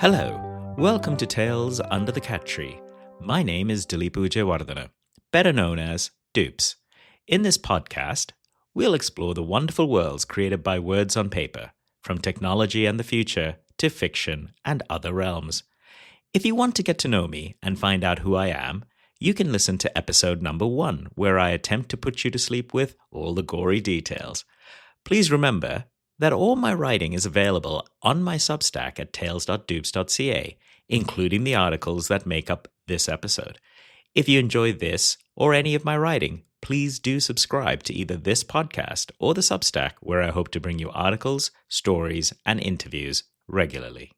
Hello, welcome to Tales Under the Cat Tree. My name is Dileepu Jayawardena, better known as Dupes. In this podcast, we'll explore the wonderful worlds created by words on paper, from technology and the future to fiction and other realms. If you want to get to know me and find out who I am, you can listen to episode number 1, where I attempt to put you to sleep with all the gory details. Please remember that all my writing is available on my substack at tales.dupes.ca, including the articles that make up this episode. If you enjoy this or any of my writing, please do subscribe to either this podcast or the substack, where I hope to bring you articles, stories, and interviews regularly.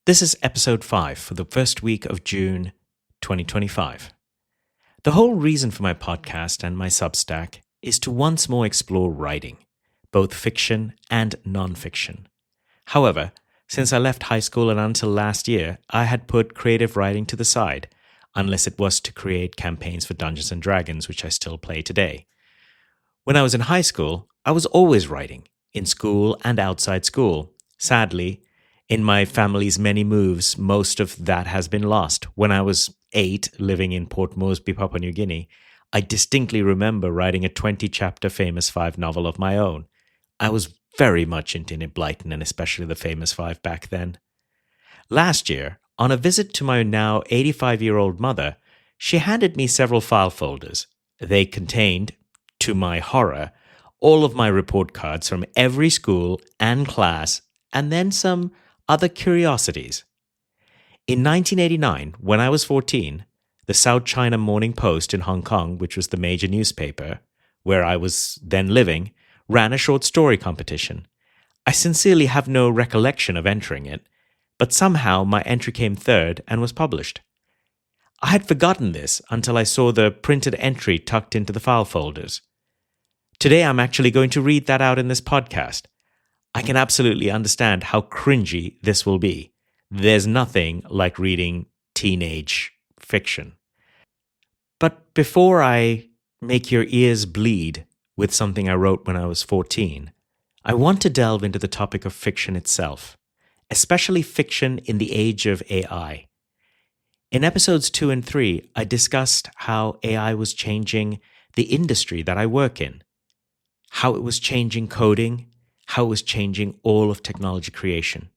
This is episode 5 for the first week of June 2025. The whole reason for my podcast and my substack is to once more explore writing, both fiction and non-fiction. However, since I left high school and until last year, I had put creative writing to the side, unless it was to create campaigns for Dungeons & Dragons, which I still play today. When I was in high school, I was always writing, in school and outside school. Sadly, in my family's many moves, most of that has been lost. When I was 8, living in Port Moresby, Papua New Guinea, I distinctly remember writing a 20-chapter Famous Five novel of my own. I was very much into Enid Blyton and especially the Famous Five back then. Last year, on a visit to my now 85-year-old mother, she handed me several file folders. They contained, to my horror, all of my report cards from every school and class, and then some other curiosities. In 1989, when I was 14, the South China Morning Post in Hong Kong, which was the major newspaper where I was then living, ran a short story competition. I sincerely have no recollection of entering it, but somehow my entry came third and was published. I had forgotten this until I saw the printed entry tucked into the file folders. Today I'm actually going to read that out in this podcast. I can absolutely understand how cringy this will be. There's nothing like reading teenage fiction. But before I make your ears bleed with something I wrote when I was 14, I want to delve into the topic of fiction itself, especially fiction in the age of AI. In episodes 2 and 3, I discussed how AI was changing the industry that I work in, how it was changing coding, how it was changing all of technology creation.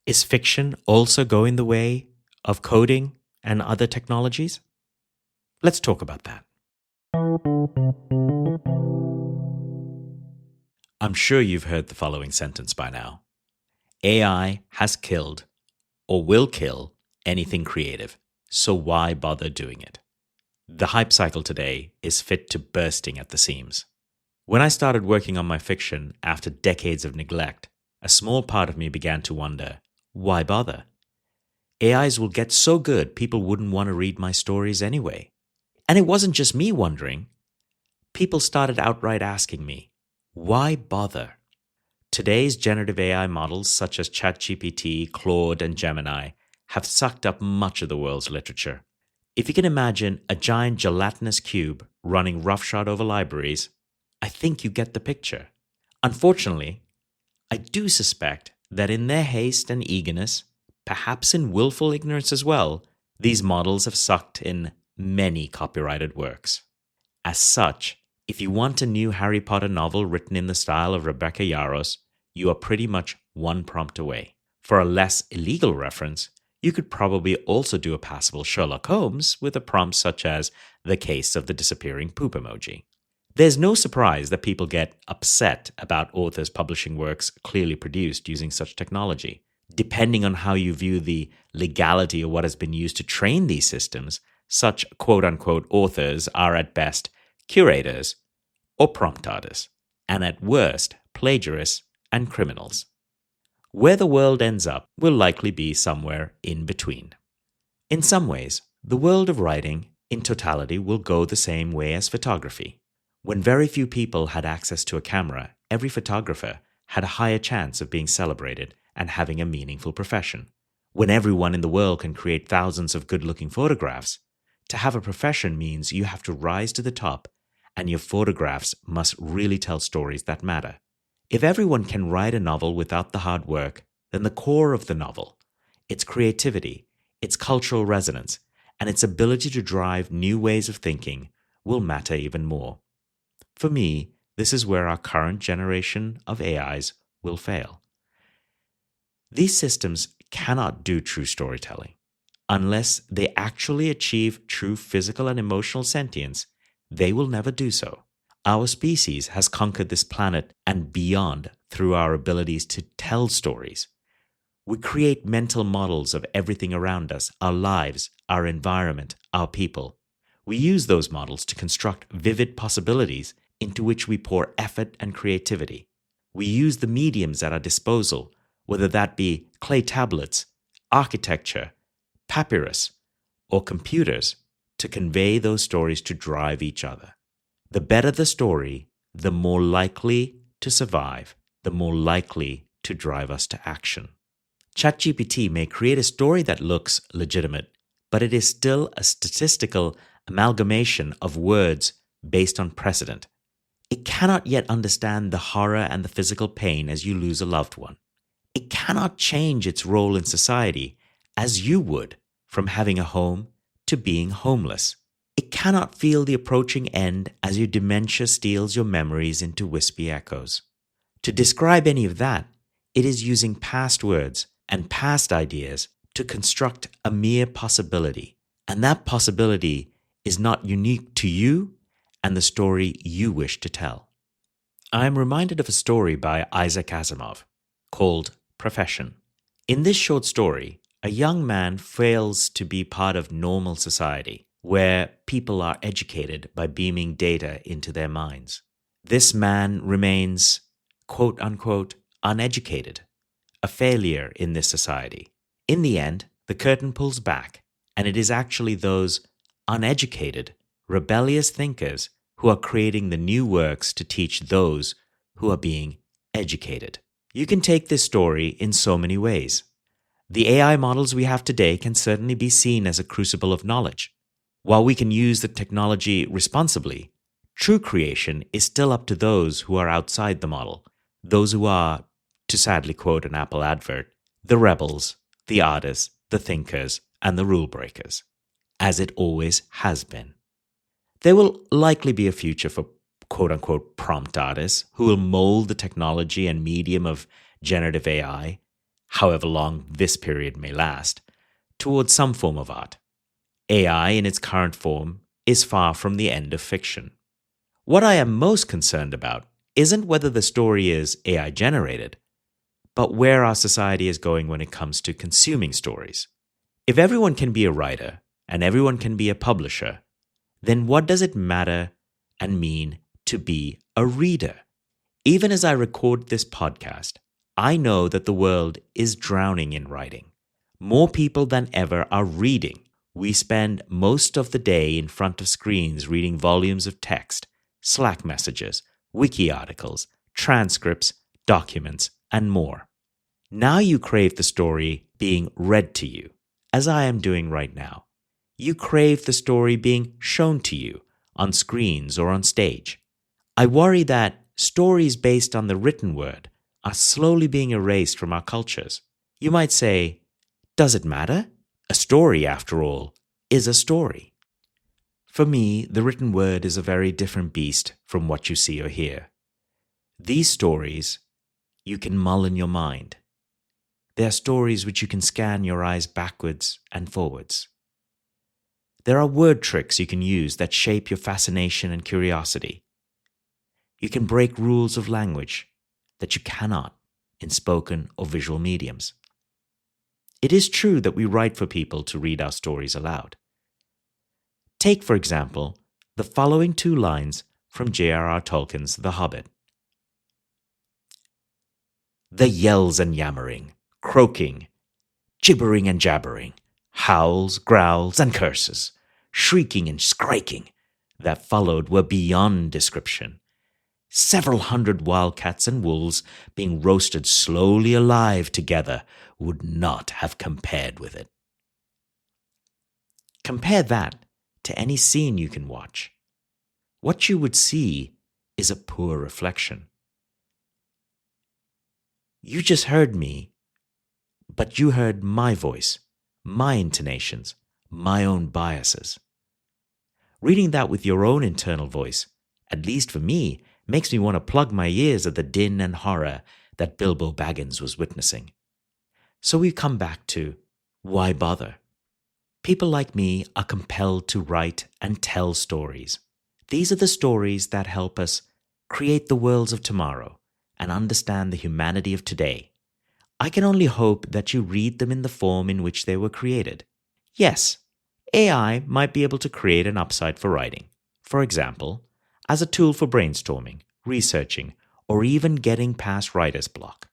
Is fiction also going the way of coding and other technologies? Let's talk about that. I'm sure you've heard the following sentence by now. AI has killed or will kill anything creative, so why bother doing it? The hype cycle today is fit to bursting at the seams. When I started working on my fiction after decades of neglect, a small part of me began to wonder, why bother? AIs will get so good people wouldn't want to read my stories anyway. And it wasn't just me wondering. People started outright asking me, why bother? Today's generative AI models such as ChatGPT, Claude, and Gemini have sucked up much of the world's literature. If you can imagine a giant gelatinous cube running roughshod over libraries, I think you get the picture. Unfortunately, I do suspect that in their haste and eagerness, perhaps in willful ignorance as well, these models have sucked in many copyrighted works. As such, if you want a new Harry Potter novel written in the style of Rebecca Yarros, you are pretty much one prompt away. For a less illegal reference, you could probably also do a passable Sherlock Holmes with a prompt such as The Case of the Disappearing Poop Emoji. There's no surprise that people get upset about authors publishing works clearly produced using such technology. Depending on how you view the legality of what has been used to train these systems, such quote-unquote authors are at best curators or prompt artists, and at worst plagiarists and criminals. Where the world ends up will likely be somewhere in between. In some ways, the world of writing in totality will go the same way as photography. When very few people had access to a camera, every photographer had a higher chance of being celebrated and having a meaningful profession. When everyone in the world can create thousands of good-looking photographs, to have a profession means you have to rise to the top, and your photographs must really tell stories that matter. If everyone can write a novel without the hard work, then the core of the novel, its creativity, its cultural resonance, and its ability to drive new ways of thinking will matter even more. For me, this is where our current generation of AIs will fail. These systems cannot do true storytelling. Unless they actually achieve true physical and emotional sentience, they will never do so. Our species has conquered this planet and beyond through our abilities to tell stories. We create mental models of everything around us, our lives, our environment, our people. We use those models to construct vivid possibilities into which we pour effort and creativity. We use the mediums at our disposal, whether that be clay tablets, architecture, papyrus, or computers, to convey those stories to drive each other. The better the story, the more likely to survive, the more likely to drive us to action. ChatGPT may create a story that looks legitimate, but it is still a statistical amalgamation of words based on precedent. It cannot yet understand the horror and the physical pain as you lose a loved one. It cannot change its role in society as you would from having a home to being homeless. It cannot feel the approaching end as your dementia steals your memories into wispy echoes. To describe any of that, it is using past words and past ideas to construct a mere possibility, and that possibility is not unique to you and the story you wish to tell. I am reminded of a story by Isaac Asimov called Profession. In this short story, a young man fails to be part of normal society, where people are educated by beaming data into their minds. This man remains, quote unquote, uneducated, a failure in this society. In the end, the curtain pulls back, and it is actually those uneducated, rebellious thinkers who are creating the new works to teach those who are being educated. You can take this story in so many ways. The AI models we have today can certainly be seen as a crucible of knowledge. While we can use the technology responsibly, true creation is still up to those who are outside the model, those who are, to sadly quote an Apple advert, the rebels, the artists, the thinkers, and the rule breakers, as it always has been. There will likely be a future for quote-unquote prompt artists who will mold the technology and medium of generative AI, however long this period may last, towards some form of art. AI in its current form is far from the end of fiction. What I am most concerned about isn't whether the story is AI generated, but where our society is going when it comes to consuming stories. If everyone can be a writer and everyone can be a publisher, then what does it matter and mean to be a reader? Even as I record this podcast, I know that the world is drowning in writing. More people than ever are reading. We spend most of the day in front of screens reading volumes of text, Slack messages, wiki articles, transcripts, documents, and more. Now you crave the story being read to you, as I am doing right now. You crave the story being shown to you on screens or on stage. I worry that stories based on the written word are slowly being erased from our cultures. You might say, does it matter? A story, after all, is a story. For me, the written word is a very different beast from what you see or hear. These stories you can mull in your mind. They are stories which you can scan your eyes backwards and forwards. There are word tricks you can use that shape your fascination and curiosity. You can break rules of language that you cannot in spoken or visual mediums. It is true that we write for people to read our stories aloud. Take, for example, the following two lines from J.R.R. Tolkien's The Hobbit. The yells and yammering, croaking, gibbering and jabbering, howls, growls, and curses, shrieking and skriking that followed were beyond description. Several hundred wildcats and wolves being roasted slowly alive together would not have compared with it. Compare that to any scene you can watch. What you would see is a poor reflection. You just heard me, but you heard my voice, my intonations, my own biases. Reading that with your own internal voice, at least for me, makes me want to plug my ears at the din and horror that Bilbo Baggins was witnessing. So we come back to, why bother? People like me are compelled to write and tell stories. These are the stories that help us create the worlds of tomorrow and understand the humanity of today. I can only hope that you read them in the form in which they were created. Yes, AI might be able to create an upside for writing. For example, as a tool for brainstorming, researching, or even getting past writer's block.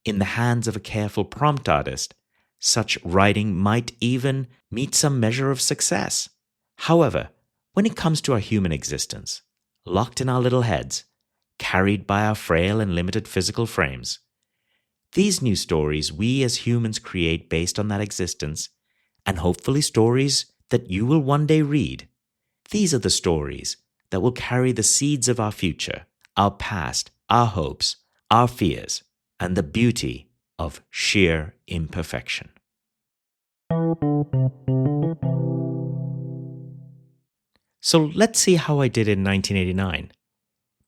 In the hands of a careful prompt artist, such writing might even meet some measure of success. However, when it comes to our human existence, locked in our little heads, carried by our frail and limited physical frames, these new stories we as humans create based on that existence, and hopefully stories that you will one day read, these are the stories that will carry the seeds of our future, our past, our hopes, our fears, and the beauty of sheer imperfection. So let's see how I did in 1989.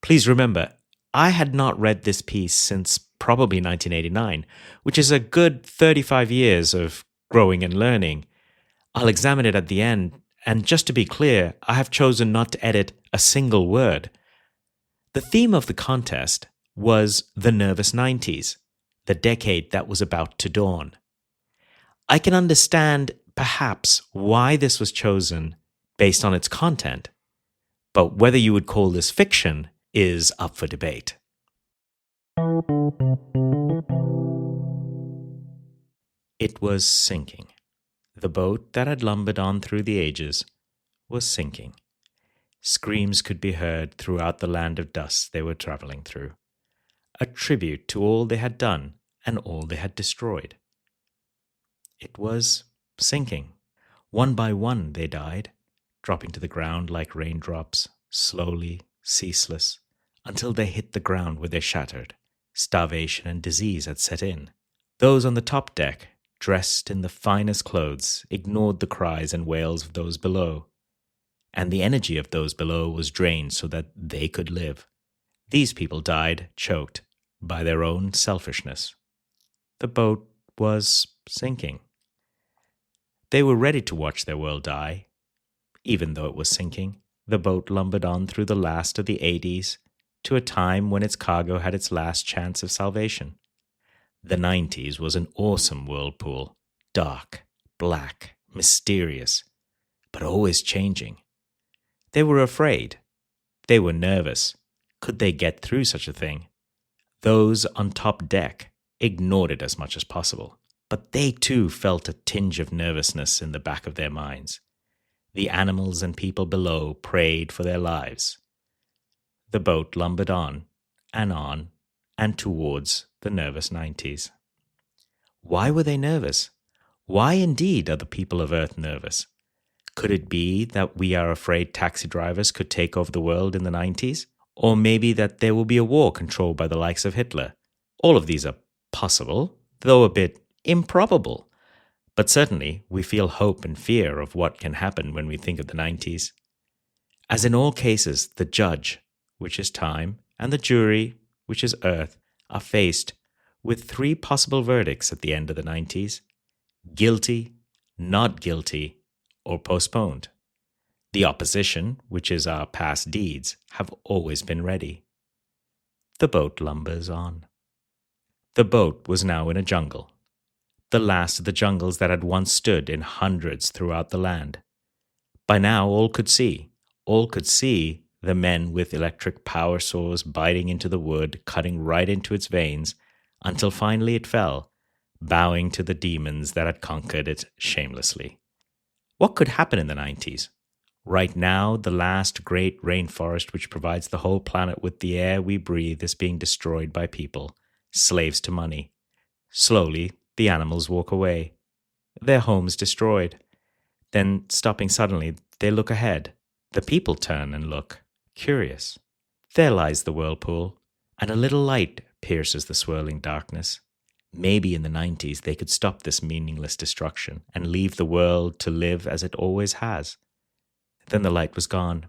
Please remember, I had not read this piece since probably 1989, which is a good 35 years of growing and learning. I'll examine it at the end, and just to be clear, I have chosen not to edit a single word. The theme of the contest was the nervous 90s, the decade that was about to dawn. I can understand, perhaps, why this was chosen based on its content, but whether you would call this fiction is up for debate. It was sinking. The boat that had lumbered on through the ages was sinking. Screams could be heard throughout the land of dust they were traveling through, a tribute to all they had done and all they had destroyed. It was sinking. One by one they died, dropping to the ground like raindrops, slowly, ceaseless, until they hit the ground where they shattered. Starvation and disease had set in. Those on the top deck, dressed in the finest clothes, ignored the cries and wails of those below, and the energy of those below was drained so that they could live. These people died, choked, by their own selfishness. The boat was sinking. They were ready to watch their world die. Even though it was sinking, the boat lumbered on through the last of the 80s to a time when its cargo had its last chance of salvation. The 90s was an awesome whirlpool, dark, black, mysterious, but always changing. They were afraid. They were nervous. Could they get through such a thing? Those on top deck ignored it as much as possible, but they too felt a tinge of nervousness in the back of their minds. The animals and people below prayed for their lives. The boat lumbered on, and towards the nervous 90s. Why were they nervous? Why indeed are the people of Earth nervous? Could it be that we are afraid taxi drivers could take over the world in the 90s? Or maybe that there will be a war controlled by the likes of Hitler? All of these are possible, though a bit improbable. But certainly we feel hope and fear of what can happen when we think of the 90s. As in all cases, the judge, which is time, and the jury, which is Earth, are faced with three possible verdicts at the end of the 90s: guilty, not guilty, or postponed. The opposition, which is our past deeds, have always been ready. The boat lumbers on. The boat was now in a jungle, the last of the jungles that had once stood in hundreds throughout the land. By now all could see the men with electric power saws biting into the wood, cutting right into its veins, until finally it fell, bowing to the demons that had conquered it shamelessly. What could happen in the 90s? Right now, the last great rainforest which provides the whole planet with the air we breathe is being destroyed by people, slaves to money. Slowly, the animals walk away, their homes destroyed. Then, stopping suddenly, they look ahead. The people turn and look, curious. There lies the whirlpool, and a little light pierces the swirling darkness. Maybe in the 90s they could stop this meaningless destruction and leave the world to live as it always has. Then the light was gone.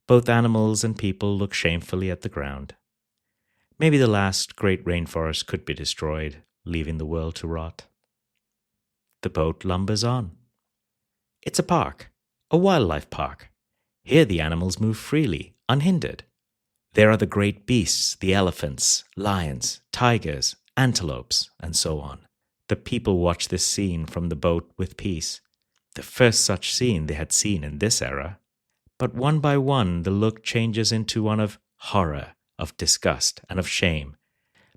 Both animals and people looked shamefully at the ground. Maybe the last great rainforest could be destroyed, leaving the world to rot. The boat lumbers on. It's a park, a wildlife park. Here the animals move freely, unhindered. There are the great beasts, the elephants, lions, tigers, antelopes, and so on. The people watch this scene from the boat with peace. The first such scene they had seen in this era. But one by one the look changes into one of horror, of disgust, and of shame.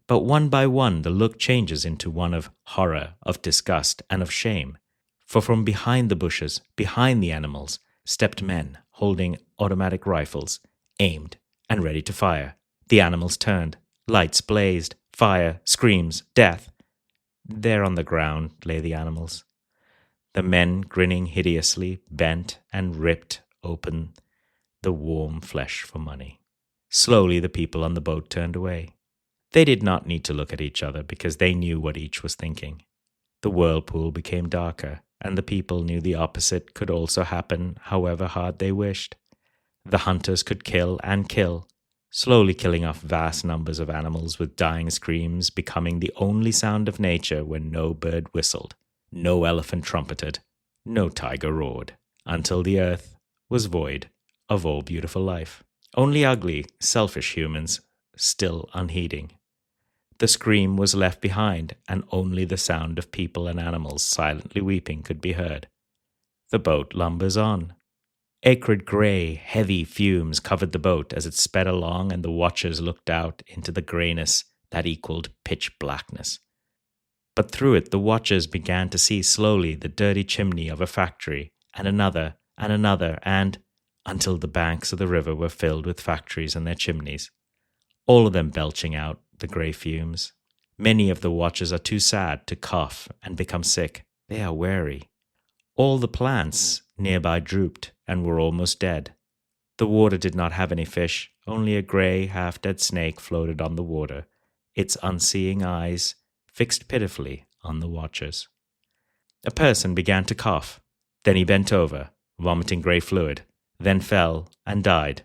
But one by one the look changes into one of horror, of disgust, and of shame. For from behind the bushes, behind the animals, stepped men holding automatic rifles, aimed and ready to fire. The animals turned. Lights blazed. Fire, screams, death. There on the ground lay the animals. The men grinning hideously, bent and ripped open the warm flesh for money. Slowly the people on the boat turned away. They did not need to look at each other because they knew what each was thinking. The whirlpool became darker, and the people knew the opposite could also happen however hard they wished. The hunters could kill and kill, slowly killing off vast numbers of animals with dying screams becoming the only sound of nature when no bird whistled, no elephant trumpeted, no tiger roared, until the earth was void of all beautiful life. Only ugly, selfish humans, still unheeding. The scream was left behind, and only the sound of people and animals silently weeping could be heard. The boat lumbers on. Acrid grey, heavy fumes covered the boat as it sped along, and the watchers looked out into the greyness that equaled pitch blackness. But through it the watchers began to see slowly the dirty chimney of a factory, and another, and until the banks of the river were filled with factories and their chimneys, all of them belching out the grey fumes. Many of the watchers are too sad to cough and become sick. They are weary. All the plants nearby drooped and were almost dead. The water did not have any fish. Only a grey, half-dead snake floated on the water, its unseeing eyes fixed pitifully on the watchers. A person began to cough. Then he bent over, vomiting grey fluid, then fell and died.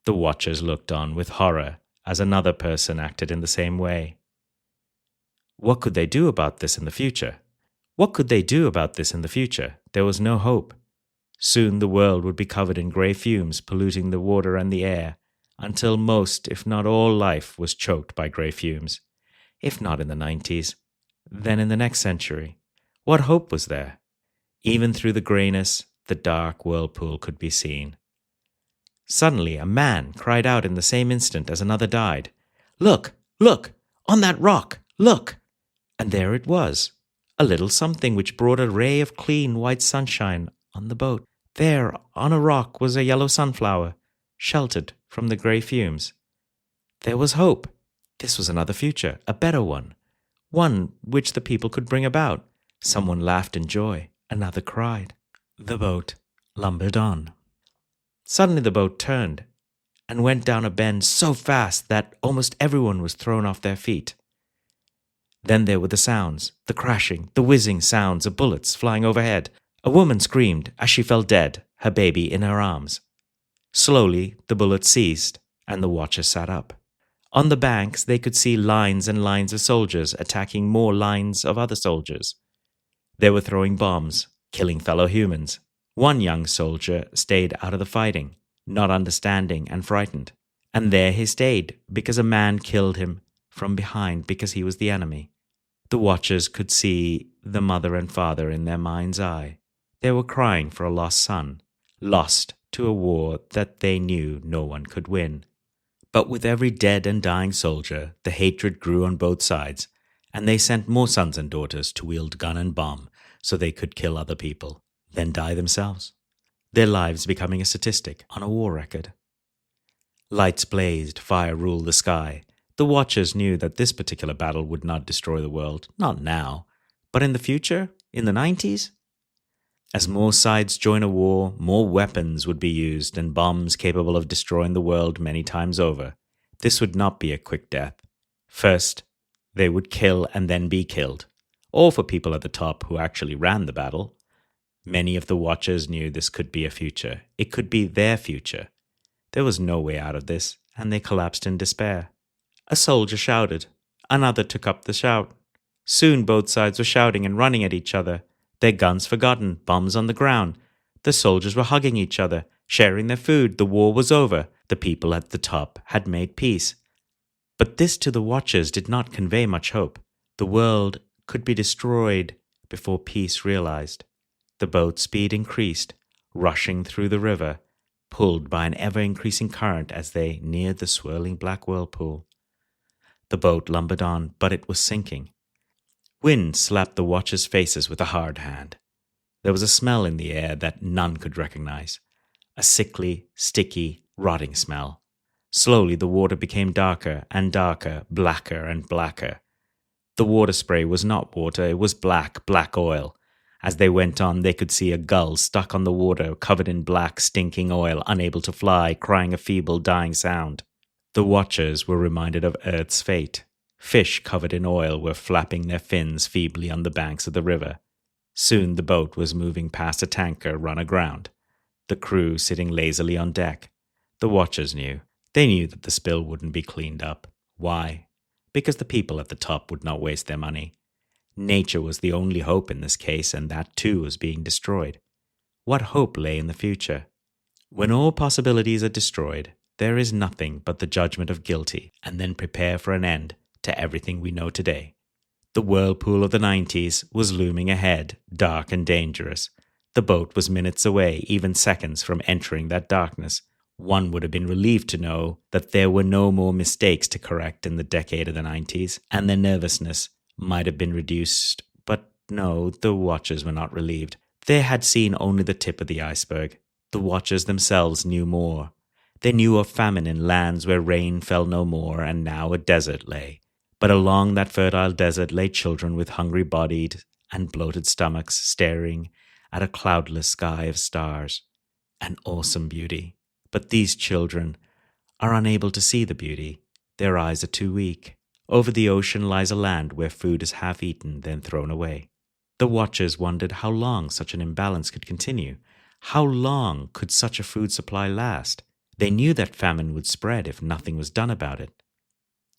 The watchers looked on with horror as another person acted in the same way. What could they do about this in the future? There was no hope. Soon the world would be covered in grey fumes polluting the water and the air, until most, if not all, life was choked by grey fumes. If not in the 90s, then in the next century. What hope was there? Even through the greyness, the dark whirlpool could be seen. Suddenly a man cried out in the same instant as another died, "Look! Look! On that rock! Look!" And there it was, a little something which brought a ray of clean white sunshine on the boat. There on a rock was a yellow sunflower, sheltered from the grey fumes. There was hope. This was another future, a better one which the people could bring about. Someone laughed in joy, another cried. The boat lumbered on. Suddenly the boat turned and went down a bend so fast that almost everyone was thrown off their feet. Then there were the sounds, the crashing, the whizzing sounds of bullets flying overhead. A woman screamed as she fell dead, her baby in her arms. Slowly the bullets ceased, and the watchers sat up. On the banks they could see lines and lines of soldiers attacking more lines of other soldiers. They were throwing bombs, killing fellow humans. One young soldier stayed out of the fighting, not understanding and frightened. And there he stayed because a man killed him from behind because he was the enemy. The watchers could see the mother and father in their mind's eye. They were crying for a lost son, lost to a war that they knew no one could win. But with every dead and dying soldier, the hatred grew on both sides, and they sent more sons and daughters to wield gun and bomb so they could kill other people, then die themselves, their lives becoming a statistic on a war record. Lights blazed, fire ruled the sky. The watchers knew that this particular battle would not destroy the world, not now, but in the future, in the 90s? As more sides join a war, more weapons would be used and bombs capable of destroying the world many times over. This would not be a quick death. First, They would kill and then be killed, or for people at the top who actually ran the battle. Many of the watchers knew this could be a future. It could be their future. There was no way out of this, and they collapsed in despair. A soldier shouted. Another took up the shout. Soon both sides were shouting and running at each other, their guns forgotten, bombs on the ground. The soldiers were hugging each other, sharing their food. The war was over. The people at the top had made peace. But this to the watchers did not convey much hope. The world could be destroyed before peace realized. The boat's speed increased, rushing through the river, pulled by an ever-increasing current as they neared the swirling black whirlpool. The boat lumbered on, but it was sinking. Wind slapped the watchers' faces with a hard hand. There was a smell in the air that none could recognize, a sickly, sticky, rotting smell. Slowly the water became darker and darker, blacker and blacker. The water spray was not water, it was black, black oil. As they went on, they could see a gull stuck on the water, covered in black, stinking oil, unable to fly, crying a feeble, dying sound. The watchers were reminded of Earth's fate. Fish covered in oil were flapping their fins feebly on the banks of the river. Soon the boat was moving past a tanker run aground, the crew sitting lazily on deck. The watchers knew. They knew that the spill wouldn't be cleaned up. Why? Because the people at the top would not waste their money. Nature was the only hope in this case, and that too was being destroyed. What hope lay in the future? When all possibilities are destroyed, there is nothing but the judgment of guilty, and then prepare for an end to everything we know today. The whirlpool of the 90s was looming ahead, dark and dangerous. The boat was minutes away, even seconds from entering that darkness. One would have been relieved to know that there were no more mistakes to correct in the decade of the 90s, and their nervousness might have been reduced. But no, the watchers were not relieved. They had seen only the tip of the iceberg. The watchers themselves knew more. They knew of famine in lands where rain fell no more, and now a desert lay. But along that fertile desert lay children with hungry-bodied and bloated stomachs staring at a cloudless sky of stars. An awesome beauty. But these children are unable to see the beauty. Their eyes are too weak. Over the ocean lies a land where food is half eaten, then thrown away. The watchers wondered how long such an imbalance could continue. How long could such a food supply last? They knew that famine would spread if nothing was done about it.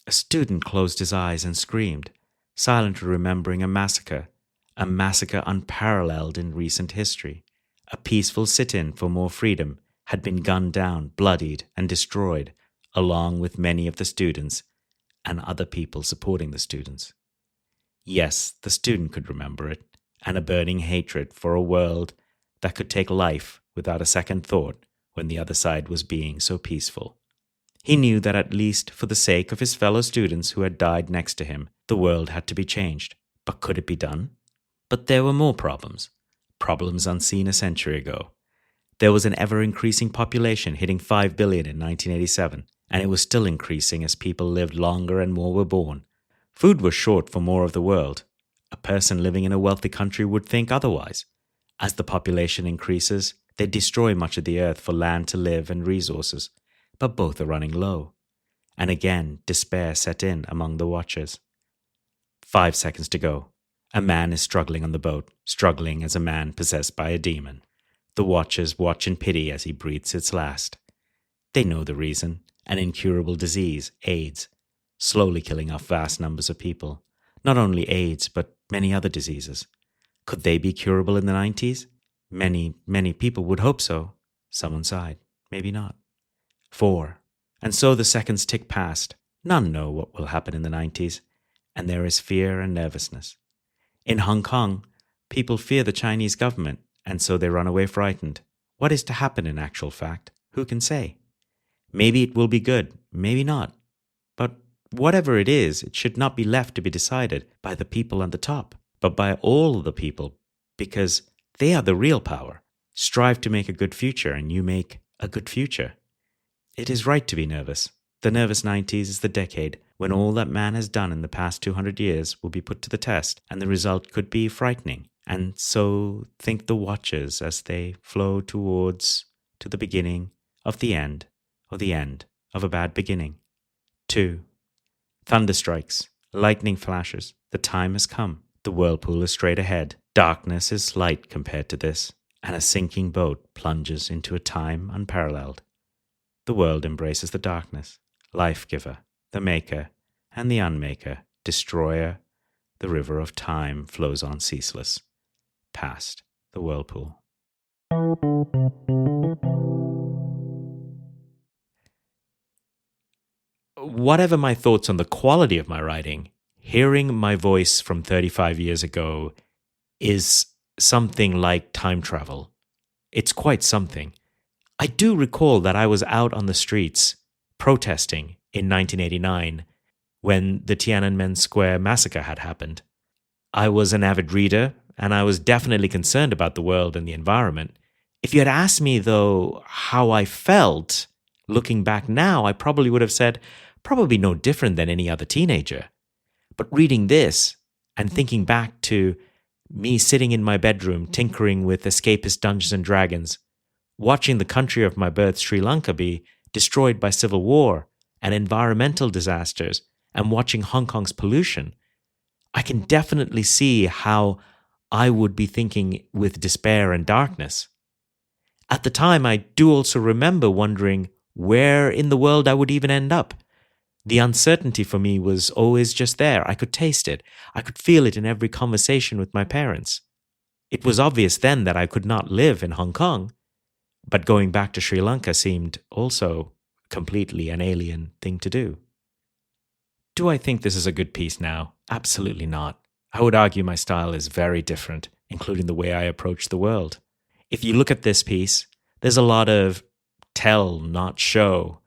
A student closed his eyes and screamed, silently remembering a massacre unparalleled in recent history. A peaceful sit-in for more freedom had been gunned down, bloodied, and destroyed, along with many of the students and other people supporting the students. Yes, the student could remember it, and a burning hatred for a world that could take life without a second thought when the other side was being so peaceful. He knew that at least for the sake of his fellow students who had died next to him, the world had to be changed. But could it be done? But there were more problems. Problems unseen a century ago. There was an ever-increasing population hitting 5 billion in 1987, and it was still increasing as people lived longer and more were born. Food was short for more of the world. A person living in a wealthy country would think otherwise. As the population increases, they destroy much of the earth for land to live and resources, but both are running low. And again, despair set in among the watchers. 5 seconds to go. A man is struggling on the boat, struggling as a man possessed by a demon. The watchers watch in pity as he breathes its last. They know the reason, an incurable disease, AIDS, slowly killing off vast numbers of people. Not only AIDS, but many other diseases. Could they be curable in the 90s? Many people would hope so. Someone sighed. Maybe not. 4. And so the seconds tick past. None know what will happen in the 90s, and there is fear and nervousness. In Hong Kong, people fear the Chinese government, and so they run away frightened. What is to happen in actual fact? Who can say? Maybe it will be good, maybe not. But whatever it is, it should not be left to be decided by the people on the top, but by all the people, because they are the real power. Strive to make a good future, and you make a good future. It is right to be nervous. The nervous 90s is the decade when all that man has done in the past 200 years will be put to the test, and the result could be frightening. And so think the watchers as they flow towards to the beginning of the end, or the end of a bad beginning. 2. Thunder strikes. Lightning flashes. The time has come. The whirlpool is straight ahead. Darkness is light compared to this, and a sinking boat plunges into a time unparalleled. The world embraces the darkness, life-giver, the maker, and the unmaker, destroyer. The river of time flows on ceaseless, past the whirlpool. Whatever my thoughts on the quality of my writing, hearing my voice from 35 years ago is something like time travel. It's quite something. I do recall that I was out on the streets protesting in 1989 when the Tiananmen Square massacre had happened. I was an avid reader, and I was definitely concerned about the world and the environment. If you had asked me, though, how I felt, looking back now, I probably would have said, probably no different than any other teenager. But reading this and thinking back to me sitting in my bedroom tinkering with escapist Dungeons and Dragons, watching the country of my birth, Sri Lanka, be destroyed by civil war and environmental disasters, and watching Hong Kong's pollution, I can definitely see how I would be thinking with despair and darkness. At the time, I do also remember wondering where in the world I would even end up. The uncertainty for me was always just there. I could taste it. I could feel it in every conversation with my parents. It was obvious then that I could not live in Hong Kong, but going back to Sri Lanka seemed also completely an alien thing to do. Do I think this is a good piece now? Absolutely not. I would argue my style is very different, including the way I approach the world. If you look at this piece, there's a lot of tell, not show.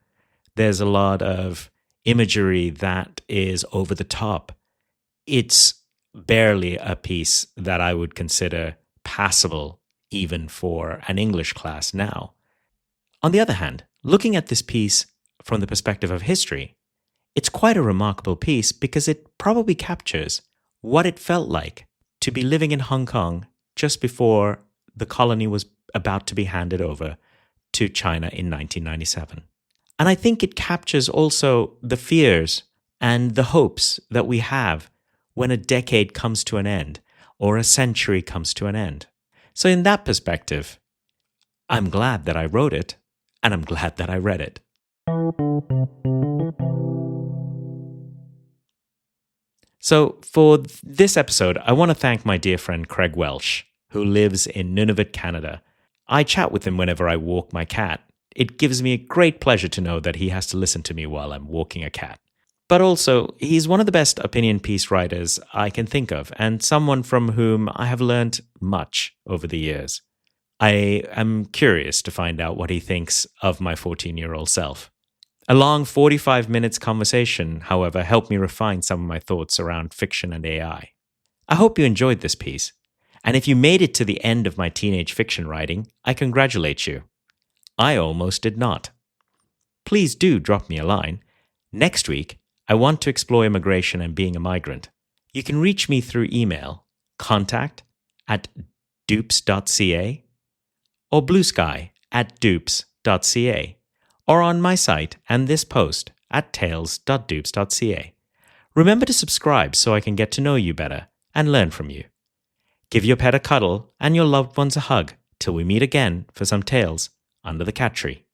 There's a lot of imagery that is over the top. It's barely a piece that I would consider passable even for an English class now. On the other hand, looking at this piece from the perspective of history, it's quite a remarkable piece because it probably captures what it felt like to be living in Hong Kong just before the colony was about to be handed over to China in 1997. And I think it captures also the fears and the hopes that we have when a decade comes to an end or a century comes to an end. So in that perspective, I'm glad that I wrote it, and I'm glad that I read it. So for this episode, I want to thank my dear friend Craig Welsh, who lives in Nunavut, Canada. I chat with him whenever I walk my cat. It gives me a great pleasure to know that he has to listen to me while I'm walking a cat. But also, he's one of the best opinion piece writers I can think of, and someone from whom I have learned much over the years. I am curious to find out what he thinks of my 14-year-old self. A long 45 minutes conversation, however, helped me refine some of my thoughts around fiction and AI. I hope you enjoyed this piece, and if you made it to the end of my teenage fiction writing, I congratulate you. I almost did not. Please do drop me a line. Next week, I want to explore immigration and being a migrant. You can reach me through email, contact@dupes.ca, or bluesky@dupes.ca, or on my site and this post at tales.dupes.ca. Remember to subscribe so I can get to know you better and learn from you. Give your pet a cuddle and your loved ones a hug till we meet again for some tales under the cat tree.